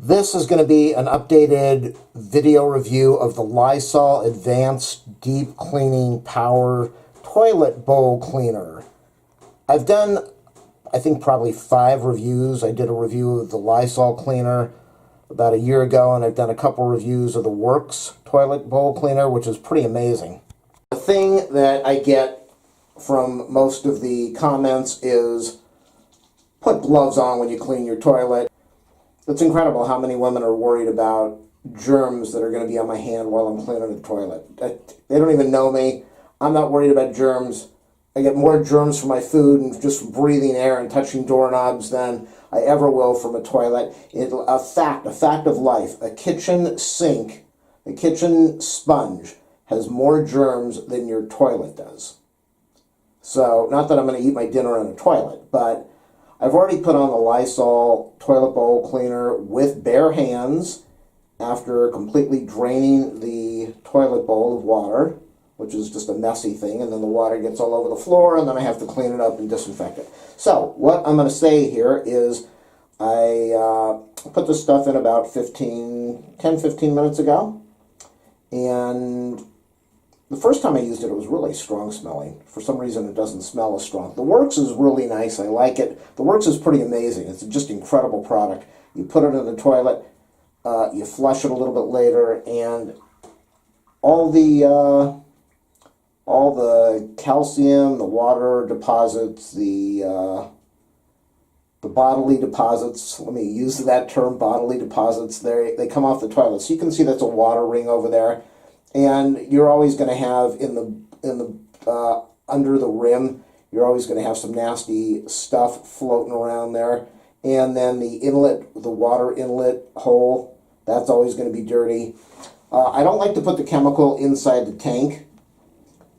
This is going to be an updated video review of the Lysol Advanced Deep Cleaning Power Toilet Bowl Cleaner. I've done, I think, probably 5 reviews. I did a review of the Lysol cleaner about a year ago, and I've done a couple reviews of the Works Toilet Bowl Cleaner, which is pretty amazing. The thing that I get from most of the comments is, put gloves on when you clean your toilet. It's incredible how many women are worried about germs that are going to be on my hand while I'm cleaning the toilet. They don't even know me. I'm not worried about germs. I get more germs from my food and just breathing air and touching doorknobs than I ever will from a toilet. A fact of life. A kitchen sink, a kitchen sponge has more germs than your toilet does. So, not that I'm going to eat my dinner in a toilet, but I've already put on the Lysol toilet bowl cleaner with bare hands after completely draining the toilet bowl of water, which is just a messy thing, and then the water gets all over the floor, and then I have to clean it up and disinfect it. So, what I'm going to say here is I put this stuff in about 10-15 minutes ago, and the first time I used it, it was really strong smelling. For some reason, it doesn't smell as strong. The Works is really nice. I like it. The Works is pretty amazing. It's just an incredible product. You put it in the toilet, you flush it a little bit later, and all the calcium, the water deposits, the bodily deposits, let me use that term, bodily deposits, they come off the toilet. So you can see that's a water ring over there. And you're always going to have under the rim, you're always going to have some nasty stuff floating around there. And then the inlet, the water inlet hole, that's always going to be dirty. I don't like to put the chemical inside the tank,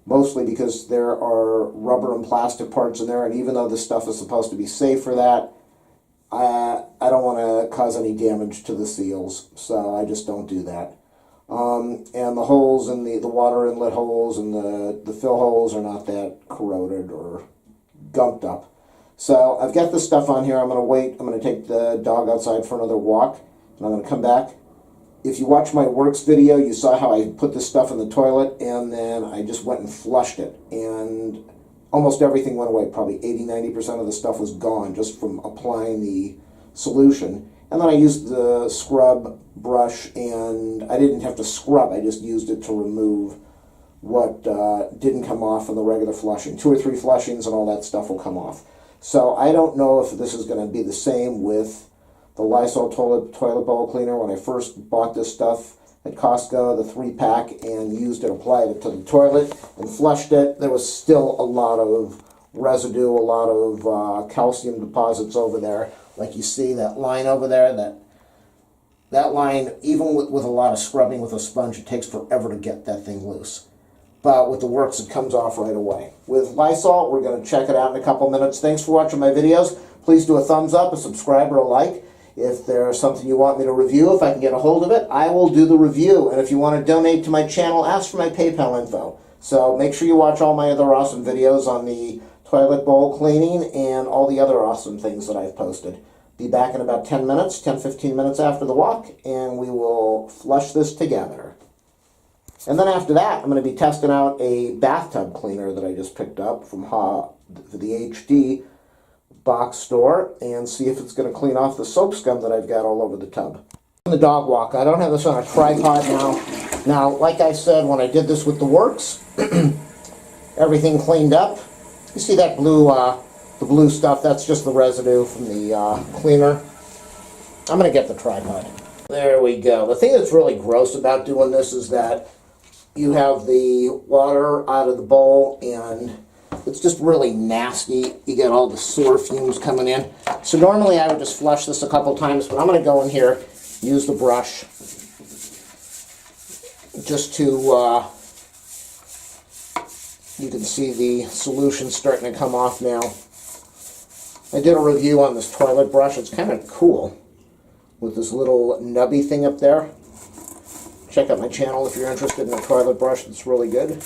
mostly because there are rubber and plastic parts in there, and even though this stuff is supposed to be safe for that, I don't want to cause any damage to the seals, so I just don't do that. And the holes in the water inlet holes and the fill holes are not that corroded or gumped up. So I've got this stuff on here. I'm going to wait. I'm going to take the dog outside for another walk, and I'm going to come back. If you watch my Works video, you saw how I put this stuff in the toilet, and then I just went and flushed it, and almost everything went away. Probably 80-90% of the stuff was gone just from applying the solution. And then I used the scrub brush, and I didn't have to scrub. I just used it to remove what didn't come off from the regular flushing. 2 or 3 flushings and all that stuff will come off. So I don't know if this is going to be the same with the Lysol toilet bowl cleaner. When I first bought this stuff at Costco, the 3-pack, and used it, applied it to the toilet, and flushed it, there was still a lot of residue, a lot of calcium deposits over there. Like you see that line over there, that line, even with a lot of scrubbing with a sponge, it takes forever to get that thing loose. But with the Works, it comes off right away. With Lysol, we're going to check it out in a couple minutes. Thanks for watching my videos. Please do a thumbs up, a subscribe, or a like. If there's something you want me to review, if I can get a hold of it, I will do the review. And if you want to donate to my channel, ask for my PayPal info. So make sure you watch all my other awesome videos on the toilet bowl cleaning and all the other awesome things that I've posted. Be back in about 10-15 minutes after the walk, and we will flush this together. And then after that, I'm going to be testing out a bathtub cleaner that I just picked up from the HD box store and see if it's going to clean off the soap scum that I've got all over the tub. The dog walk. I don't have this on a tripod now. Now, like I said, when I did this with the Works, everything cleaned up. You see that blue, the blue stuff? That's just the residue from the cleaner. I'm going to get the tripod. There we go. The thing that's really gross about doing this is that you have the water out of the bowl, and it's just really nasty. You get all the sewer fumes coming in. So normally I would just flush this a couple times, but I'm going to go in here, use the brush, just to, you can see the solution starting to come off now. I did a review on this toilet brush. It's kind of cool with this little nubby thing up there. Check out my channel if you're interested in a toilet brush. It's really good.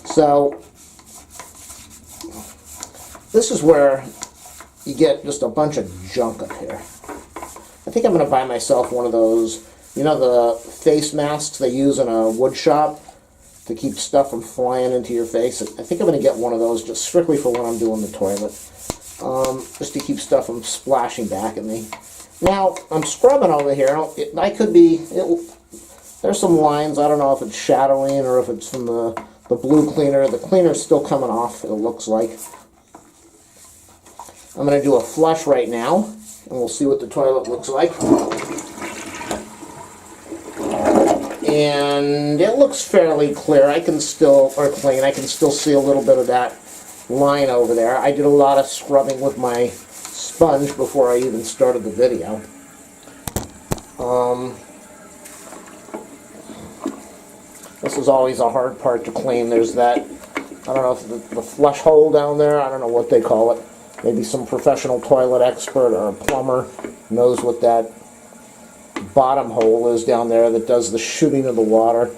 So this is where you get just a bunch of junk up here. I think I'm going to buy myself one of those, you know, the face masks they use in a wood shop to keep stuff from flying into your face. I think I'm going to get one of those just strictly for when I'm doing the toilet, just to keep stuff from splashing back at me. Now, I'm scrubbing over here. There's some lines. I don't know if it's shadowing or if it's from the blue cleaner. The cleaner's still coming off, it looks like. I'm going to do a flush right now, and we'll see what the toilet looks like. And it looks fairly clear. I can still see a little bit of that line over there. I did a lot of scrubbing with my sponge before I even started the video. This is always a hard part to clean. There's that, I don't know if the flush hole down there, I don't know what they call it. Maybe some professional toilet expert or a plumber knows what that bottom hole is down there that does the shooting of the water.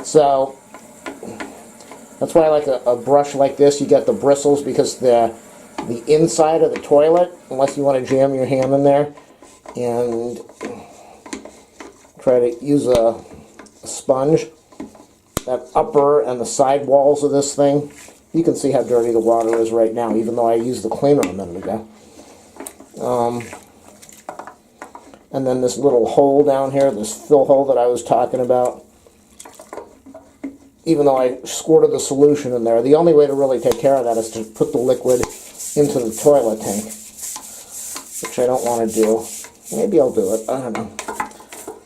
So that's why I like a brush like this. You get the bristles because the inside of the toilet, unless you want to jam your hand in there and try to use a sponge, that upper and the side walls of this thing, you can see how dirty the water is right now, even though I used the cleaner a minute ago. And then this little hole down here, this fill hole that I was talking about, even though I squirted the solution in there, the only way to really take care of that is to put the liquid into the toilet tank, which I don't want to do. Maybe I'll do it, I don't know.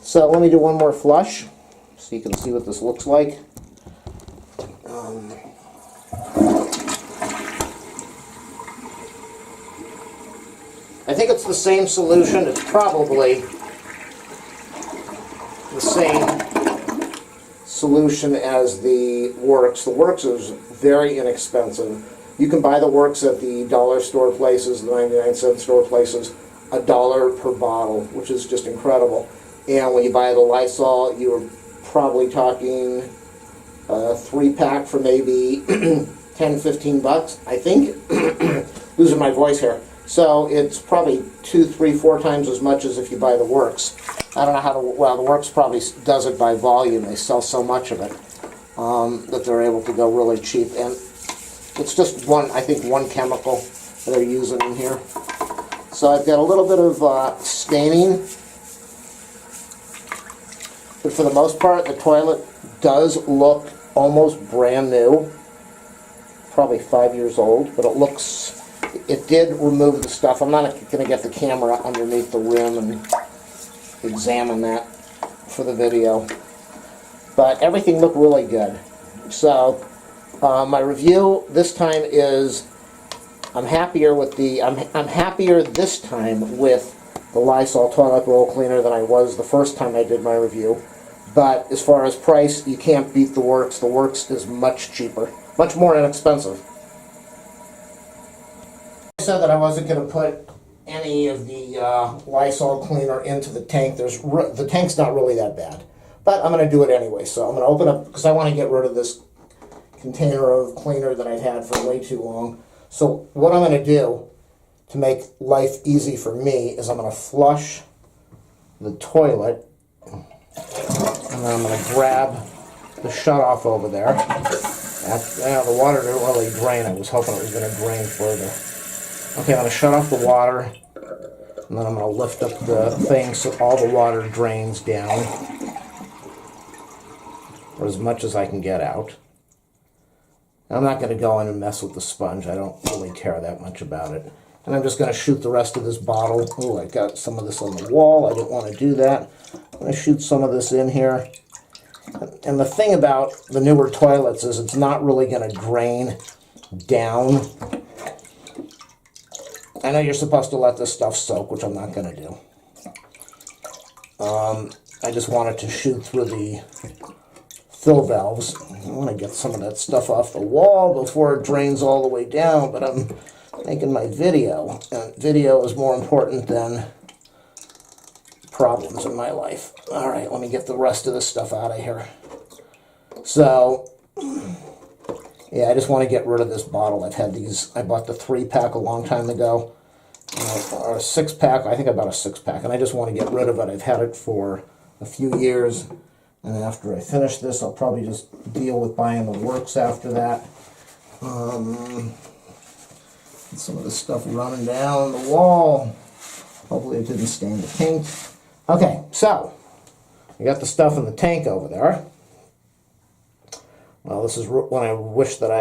So let me do one more flush so you can see what this looks like. I think it's the same solution. It's probably the same solution as the Works. The Works is very inexpensive. You can buy the Works at the dollar store places, the 99-cent store places, $1 per bottle, which is just incredible. And when you buy the Lysol, you're probably talking a 3-pack for maybe 10, 15 bucks, I think. Losing my voice here. So it's probably 2, 3, 4 times as much as if you buy the Works. I don't know how to, well, the Works probably does it by volume. They sell so much of it that they're able to go really cheap. And it's just I think one chemical that they're using in here. So I've got a little bit of staining. But for the most part, the toilet does look almost brand new. Probably 5 years old, but it did remove the stuff. I'm not going to get the camera underneath the rim and examine that for the video. But everything looked really good. So my review this time is I'm happier this time with the Lysol toilet roll cleaner than I was the first time I did my review. But as far as price, you can't beat the Works. The Works is much cheaper, much more inexpensive. I said that I wasn't going to put any of the Lysol cleaner into the tank. The tank's not really that bad, but I'm going to do it anyway. So I'm going to open up because I want to get rid of this container of cleaner that I've had for way too long. So what I'm going to do to make life easy for me is I'm going to flush the toilet, and then I'm going to grab the shutoff over there. The water didn't really drain. I was hoping it was going to drain further. Okay, I'm going to shut off the water, and then I'm going to lift up the thing so all the water drains down, or as much as I can get out. I'm not going to go in and mess with the sponge. I don't really care that much about it. And I'm just going to shoot the rest of this bottle. Oh, I got some of this on the wall. I didn't want to do that. I'm going to shoot some of this in here. And the thing about the newer toilets is it's not really going to drain down. I know you're supposed to let this stuff soak, which I'm not going to do. I just wanted to shoot through the fill valves. I want to get some of that stuff off the wall before it drains all the way down, but I'm making my video, and video is more important than problems in my life. All right, let me get the rest of this stuff out of here. So, yeah, I just want to get rid of this bottle. I've had these, I bought the 3-pack a long time ago, and a 6-pack. I think I bought a 6-pack, and I just want to get rid of it. I've had it for a few years, and after I finish this, I'll probably just deal with buying the works after that. Some of this stuff running down the wall. Hopefully it didn't stain the paint. Okay, so I got the stuff in the tank over there. Well, this is when I wish that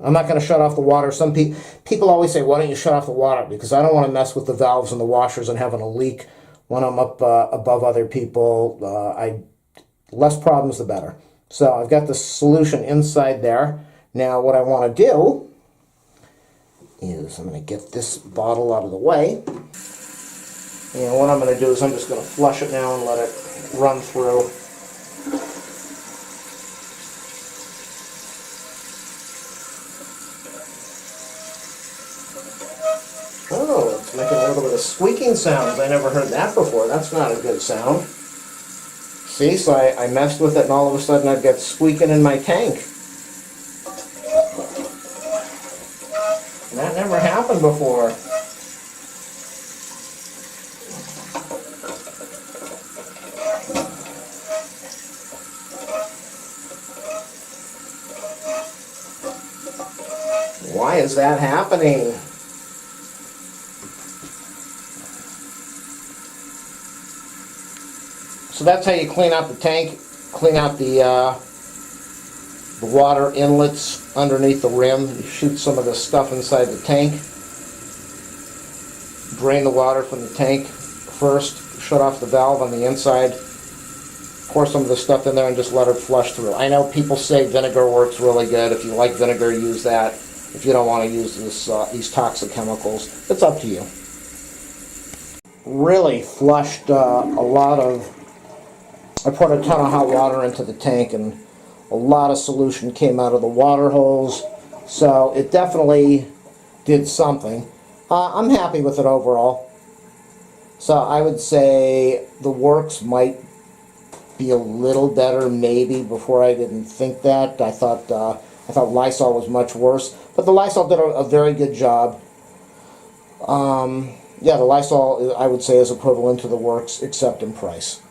I'm not going to shut off the water. Some people always say, why don't you shut off the water? Because I don't want to mess with the valves and the washers and having a leak when I'm up above other people. Less problems, the better. So I've got the solution inside there. Now what I want to do is I'm going to get this bottle out of the way. And what I'm going to do is I'm just going to flush it now and let it run through. Oh, it's making a little bit of squeaking sounds. I never heard that before. That's not a good sound. See, so I messed with it and all of a sudden I've got squeaking in my tank. That never happened before. Why is that happening? So that's how you clean out the tank, clean out the water inlets underneath the rim. You shoot some of the stuff inside the tank. Drain the water from the tank first, shut off the valve on the inside, pour some of the stuff in there and just let it flush through. I know people say vinegar works really good. If you like vinegar, use that. If you don't want to use these toxic chemicals, it's up to you. Really flushed I put a ton of hot water into the tank and a lot of solution came out of the water hose, so it definitely did something. I'm happy with it overall. So I would say the works might be a little better maybe. Before I didn't think that. I thought Lysol was much worse, but the Lysol did a very good job. Yeah, the Lysol I would say is equivalent to the works except in price.